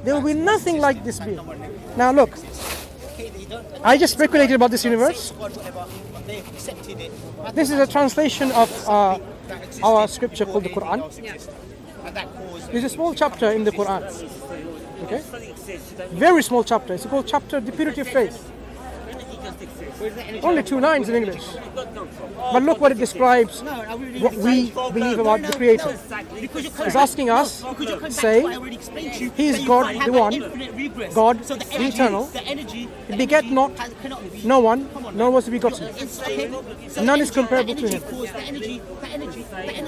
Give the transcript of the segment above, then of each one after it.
There will be nothing like this being. Now look, I just speculated about this universe. This is a translation of our scripture called the Quran. There's a small chapter in the Quran. Okay? Very small chapter. It's called chapter The Purity of Faith. Only 2 lines in English. But look what it describes, what we believe about the Creator. It's asking us, say, He is God, the One, God, the Eternal. He begat not, no one, nor was He begotten. None is comparable to Him.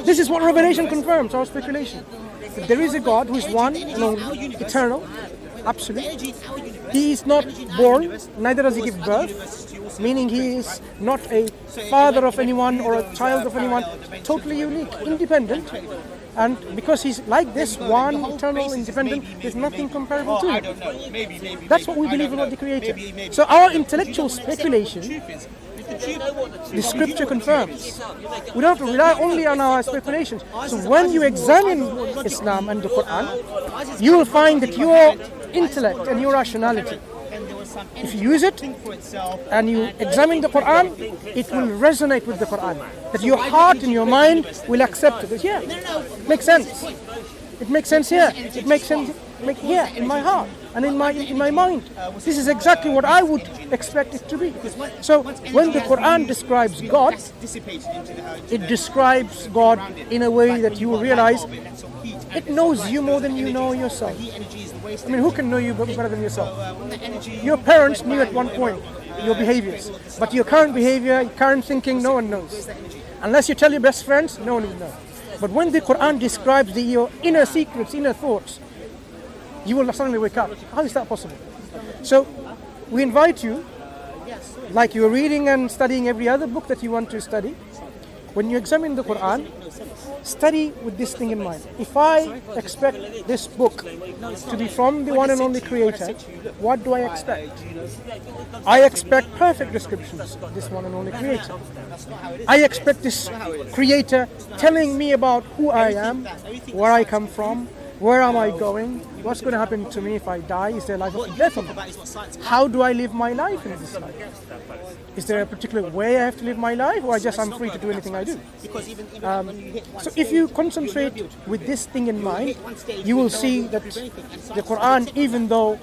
This is what Revelation confirms, our speculation. That there is a God who is one, only, eternal, absolute. He is not born, neither does He give birth. Meaning He is not a father of anyone or a child of anyone, totally unique, independent. And because He's like this, one, eternal, independent, there's nothing comparable to Him. That's what we believe about the Creator. So our intellectual speculation, the scripture confirms. We don't have to rely only on our speculations. So when you examine Islam and the Quran, you will find that your intellect and your rationality, if you use it and you examine the Quran, it will resonate with the Quran. That your heart and your mind will accept it. Yeah, makes sense. It makes sense here. It makes sense here in my heart and in my mind. This is exactly what I would expect it to be. So when the Quran describes God, it describes God in a way that you will realize it knows you more than you know yourself. I mean, who can know you better than yourself? Your parents knew at one point your behaviors, but your current behavior, your current thinking, no one knows. Unless you tell your best friends, no one will know. But when the Quran describes your inner secrets, inner thoughts, you will suddenly wake up. How is that possible? So we invite you, like you're reading and studying every other book that you want to study, when you examine the Quran, study with this thing in mind. If I expect this book to be from the one and only Creator, what do I expect? I expect perfect descriptions of this one and only Creator. I expect this Creator telling me about who I am, where I come from, where am I going, what's going to happen to me if I die, is there life after death? How do I live my life in this life? Is there a particular way I have to live my life, or I'm free to do anything I do? So if you concentrate with this thing in mind, you will see that the Quran, even though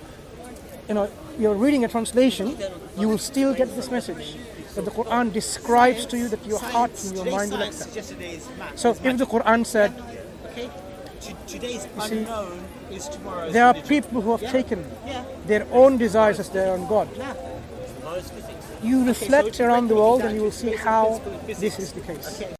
you're reading a translation, you will still get this message that the Quran describes to you that your heart and your mind will accept. So if the Quran said, you see, there are people who have taken their own desires as their own God. You reflect around the world and you will see how this is the case.